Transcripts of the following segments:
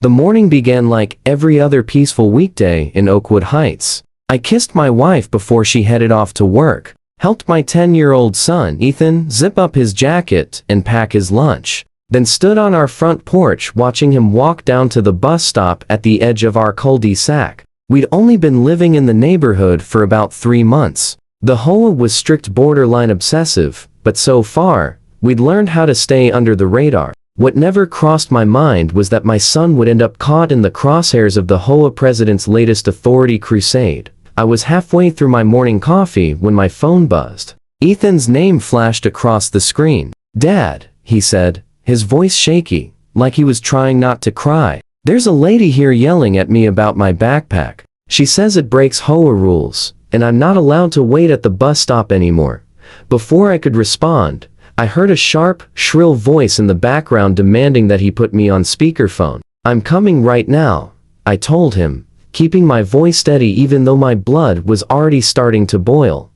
The morning began like every other peaceful weekday in Oakwood Heights. I kissed my wife before she headed off to work, helped my 10-year-old son, Ethan, zip up his jacket and pack his lunch, then stood on our front porch watching him walk down to the bus stop at the edge of our cul-de-sac. We'd only been living in the neighborhood for about 3 months. The HOA was strict, borderline obsessive, but so far, we'd learned how to stay under the radar. What never crossed my mind was that my son would end up caught in the crosshairs of the HOA president's latest authority crusade. I was halfway through my morning coffee when my phone buzzed. Ethan's name flashed across the screen. "Dad," he said, his voice shaky, like he was trying not to cry. "There's a lady here yelling at me about my backpack. She says it breaks HOA rules, and I'm not allowed to wait at the bus stop anymore." Before I could respond, I heard a sharp, shrill voice in the background demanding that he put me on speakerphone. "I'm coming right now," I told him, keeping my voice steady even though my blood was already starting to boil.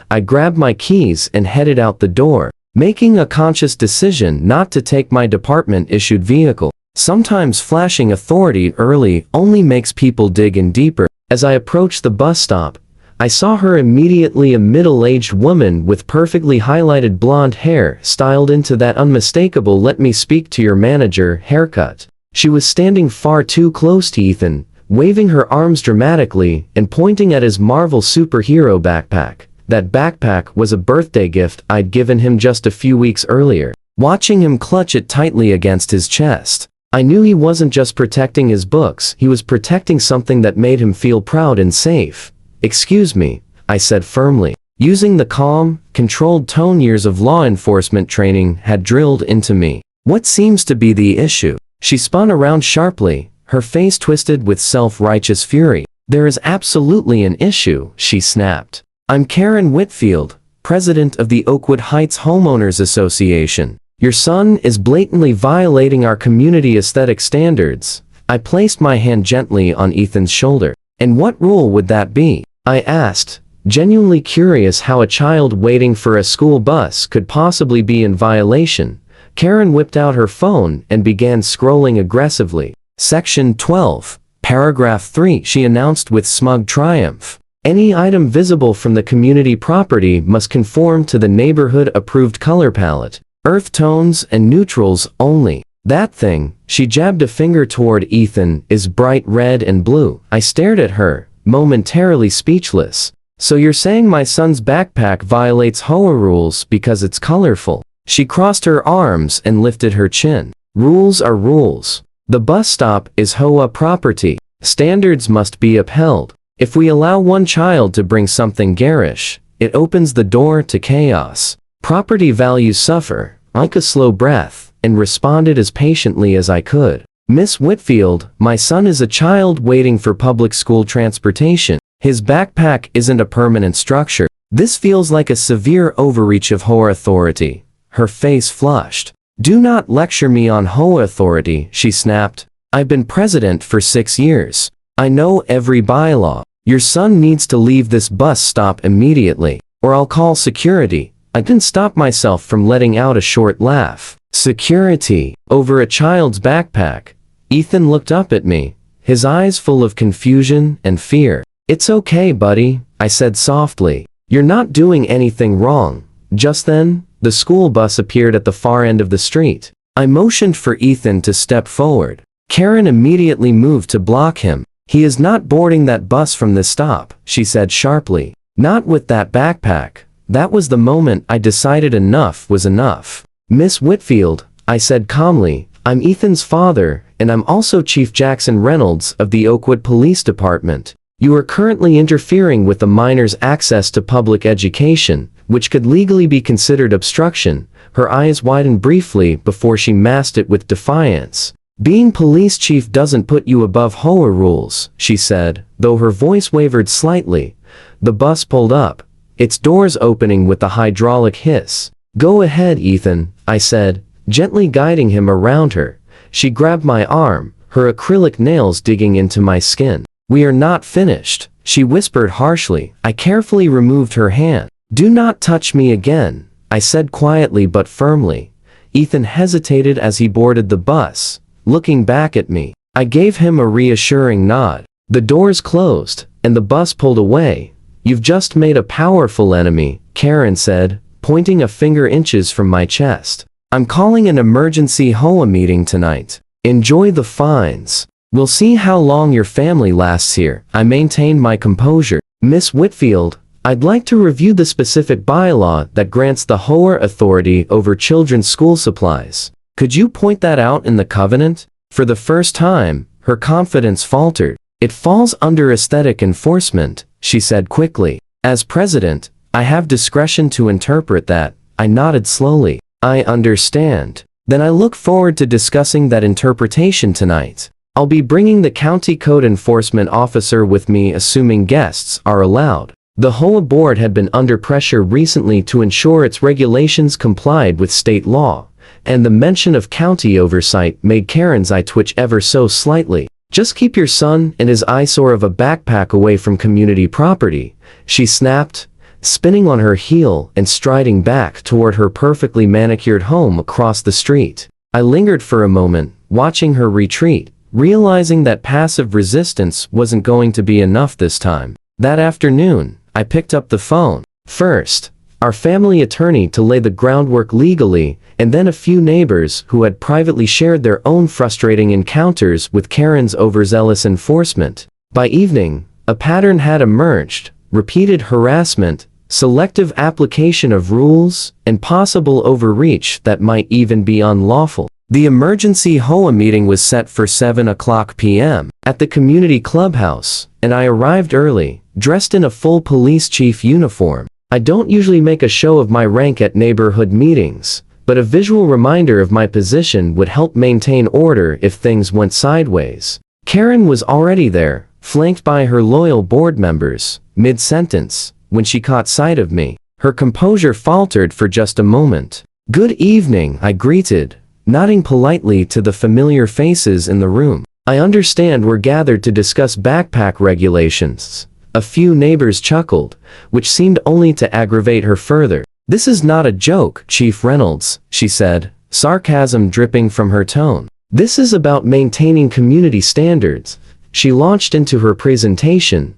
I grabbed my keys and headed out the door, making a conscious decision not to take my department-issued vehicle. Sometimes flashing authority early only makes people dig in deeper. As I approached the bus stop, I saw her immediately, a middle-aged woman with perfectly highlighted blonde hair styled into that unmistakable "let me speak to your manager" haircut. She was standing far too close to Ethan, waving her arms dramatically and pointing at his Marvel superhero backpack. That backpack was a birthday gift I'd given him just a few weeks earlier. Watching him clutch it tightly against his chest, I knew he wasn't just protecting his books, he was protecting something that made him feel proud and safe. "Excuse me," I said firmly, using the calm, controlled tone years of law enforcement training had drilled into me. "What seems to be the issue?" She spun around sharply, her face twisted with self-righteous fury. "There is absolutely an issue," she snapped. "I'm Karen Whitfield, president of the Oakwood Heights Homeowners Association. Your son is blatantly violating our community aesthetic standards." I placed my hand gently on Ethan's shoulder. "And what rule would that be?" I asked, genuinely curious how a child waiting for a school bus could possibly be in violation. Karen whipped out her phone and began scrolling aggressively. "Section 12, paragraph 3, she announced with smug triumph. "Any item visible from the community property must conform to the neighborhood-approved color palette. Earth tones and neutrals only. That thing," she jabbed a finger toward Ethan, "is bright red and blue." I stared at her, momentarily speechless. "So you're saying my son's backpack violates HOA rules because it's colorful?" She crossed her arms and lifted her chin. "Rules are rules. The bus stop is HOA property. Standards must be upheld. If we allow one child to bring something garish, it opens the door to chaos. Property values suffer." I took a slow breath and responded as patiently as I could. "Miss Whitfield, my son is a child waiting for public school transportation. His backpack isn't a permanent structure. This feels like a severe overreach of HOA authority." Her face flushed. "Do not lecture me on HOA authority," she snapped. "I've been president for 6 years. I know every bylaw. Your son needs to leave this bus stop immediately, or I'll call security." I didn't stop myself from letting out a short laugh. "Security? Over a child's backpack?" Ethan looked up at me, his eyes full of confusion and fear. "It's okay, buddy," I said softly. "You're not doing anything wrong." Just then, the school bus appeared at the far end of the street. I motioned for Ethan to step forward. Karen immediately moved to block him. "He is not boarding that bus from this stop," she said sharply. "Not with that backpack." That was the moment I decided enough was enough. "Miss Whitfield," I said calmly, "I'm Ethan's father, and I'm also Chief Jackson Reynolds of the Oakwood Police Department. You are currently interfering with a minor's access to public education, which could legally be considered obstruction." Her eyes widened briefly before she masked it with defiance. "Being police chief doesn't put you above HOA rules," she said, though her voice wavered slightly. The bus pulled up, its doors opening with a hydraulic hiss. "Go ahead, Ethan," I said, gently guiding him around her. She grabbed my arm, her acrylic nails digging into my skin. "We are not finished," she whispered harshly. I carefully removed her hand. "Do not touch me again," I said quietly but firmly. Ethan hesitated as he boarded the bus, looking back at me. I gave him a reassuring nod. The doors closed, and the bus pulled away. You've just made a powerful enemy, Karen said, pointing a finger inches from my chest. I'm calling an emergency HOA meeting tonight. Enjoy the fines. We'll see how long your family lasts here. I maintained my composure. Miss Whitfield, I'd like to review the specific bylaw that grants the HOA authority over children's school supplies. Could you point that out in the covenant? For the first time, her confidence faltered. It falls under aesthetic enforcement, she said quickly. As president, I have discretion to interpret that. I nodded slowly. I understand. Then I look forward to discussing that interpretation tonight. I'll be bringing the county code enforcement officer with me, assuming guests are allowed. The HOA board had been under pressure recently to ensure its regulations complied with state law, and the mention of county oversight made Karen's eye twitch ever so slightly. Just keep your son and his eyesore of a backpack away from community property, she snapped, spinning on her heel and striding back toward her perfectly manicured home across the street. I lingered for a moment, watching her retreat, realizing that passive resistance wasn't going to be enough this time. That afternoon, I picked up the phone. First, our family attorney to lay the groundwork legally, and then a few neighbors who had privately shared their own frustrating encounters with Karen's overzealous enforcement. By evening, a pattern had emerged: repeated harassment, selective application of rules, and possible overreach that might even be unlawful. The emergency HOA meeting was set for 7:00 p.m. at the community clubhouse, and I arrived early, dressed in a full police chief uniform. I don't usually make a show of my rank at neighborhood meetings, but a visual reminder of my position would help maintain order if things went sideways. Karen was already there, flanked by her loyal board members. Mid-sentence, when she caught sight of me, her composure faltered for just a moment. "Good evening," I greeted, nodding politely to the familiar faces in the room. "I understand we're gathered to discuss backpack regulations." A few neighbors chuckled, which seemed only to aggravate her further. "This is not a joke, Chief Reynolds," she said, sarcasm dripping from her tone. "This is about maintaining community standards." She launched into her presentation,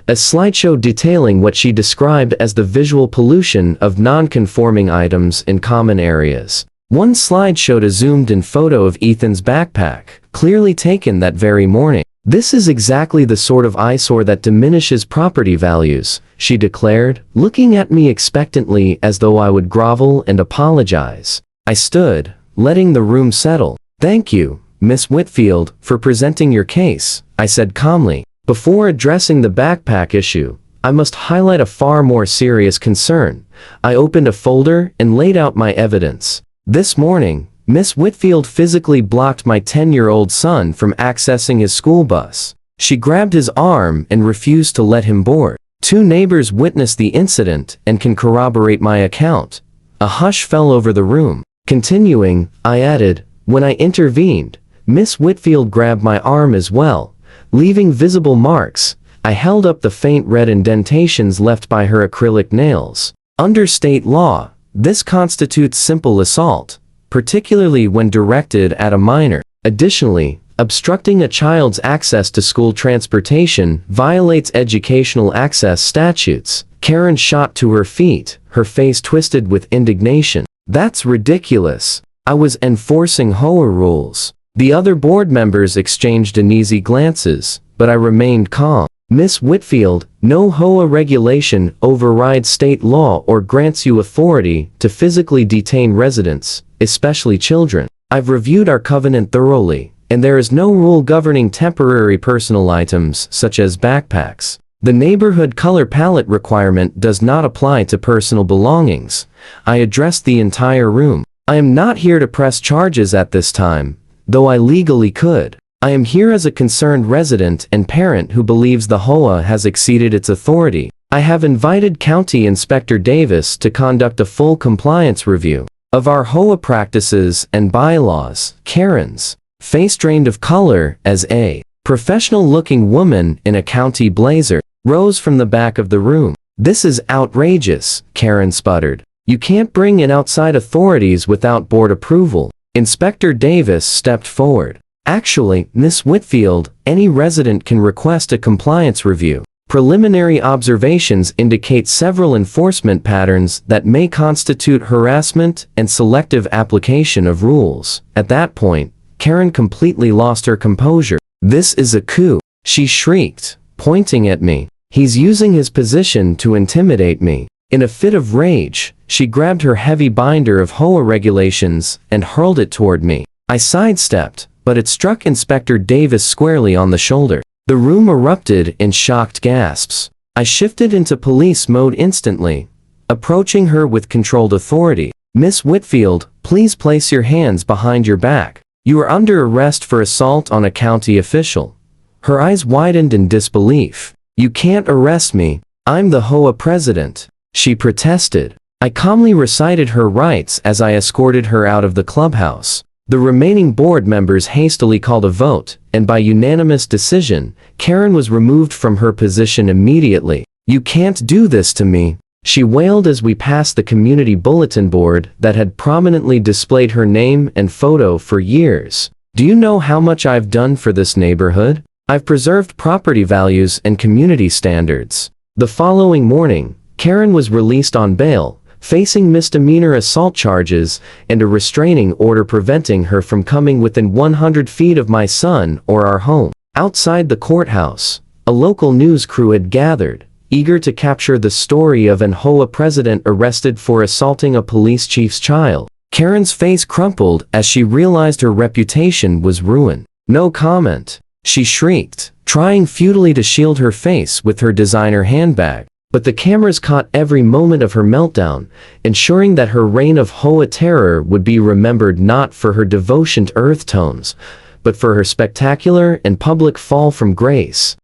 a slideshow detailing what she described as the visual pollution of non-conforming items in common areas. One slide showed a zoomed-in photo of Ethan's backpack, clearly taken that very morning. "This is exactly the sort of eyesore that diminishes property values," she declared, looking at me expectantly as though I would grovel and apologize. I stood, letting the room settle. "Thank you, Miss Whitfield, for presenting your case," I said calmly. "Before addressing the backpack issue, I must highlight a far more serious concern." I opened a folder and laid out my evidence. "This morning, Miss Whitfield physically blocked my 10-year-old son from accessing his school bus. She grabbed his arm and refused to let him board. Two neighbors witnessed the incident and can corroborate my account." A hush fell over the room. Continuing, I added, "When I intervened, Miss Whitfield grabbed my arm as well, leaving visible marks." I held up the faint red indentations left by her acrylic nails. "Under state law, this constitutes simple assault, particularly when directed at a minor. Additionally, obstructing a child's access to school transportation violates educational access statutes." Karen shot to her feet, her face twisted with indignation. "That's ridiculous. I was enforcing HOA rules." The other board members exchanged uneasy glances, but I remained calm. "Miss Whitfield, no HOA regulation overrides state law or grants you authority to physically detain residents, especially children. I've reviewed our covenant thoroughly, and there is no rule governing temporary personal items such as backpacks. The neighborhood color palette requirement does not apply to personal belongings." I addressed the entire room. "I am not here to press charges at this time, though I legally could. I am here as a concerned resident and parent who believes the HOA has exceeded its authority. I have invited County Inspector Davis to conduct a full compliance review of our HOA practices and bylaws." Karen's face drained of color as a professional-looking woman in a county blazer rose from the back of the room. "This is outrageous," Karen sputtered. "You can't bring in outside authorities without board approval." Inspector Davis stepped forward. Actually, Miss Whitfield, any resident can request a compliance review. Preliminary observations indicate several enforcement patterns that may constitute harassment and selective application of rules. At that point, Karen completely lost her composure. "This is a coup," she shrieked, pointing at me. "He's using his position to intimidate me." In a fit of rage, she grabbed her heavy binder of HOA regulations and hurled it toward me. I sidestepped, but it struck Inspector Davis squarely on the shoulder. The room erupted in shocked gasps. I shifted into police mode instantly, approaching her with controlled authority. "Miss Whitfield, please place your hands behind your back. You are under arrest for assault on a county official." Her eyes widened in disbelief. "You can't arrest me. I'm the HOA president," she protested. I calmly recited her rights as I escorted her out of the clubhouse. The remaining board members hastily called a vote, and by unanimous decision, Karen was removed from her position immediately. "You can't do this to me," she wailed as we passed the community bulletin board that had prominently displayed her name and photo for years. "Do you know how much I've done for this neighborhood? I've preserved property values and community standards." The following morning, Karen was released on bail, facing misdemeanor assault charges and a restraining order preventing her from coming within 100 feet of my son or our home. Outside the courthouse, a local news crew had gathered, eager to capture the story of an HOA president arrested for assaulting a police chief's child. Karen's face crumpled as she realized her reputation was ruined. "No comment," she shrieked, trying futilely to shield her face with her designer handbag. But the cameras caught every moment of her meltdown, ensuring that her reign of HOA terror would be remembered not for her devotion to earth tones, but for her spectacular and public fall from grace.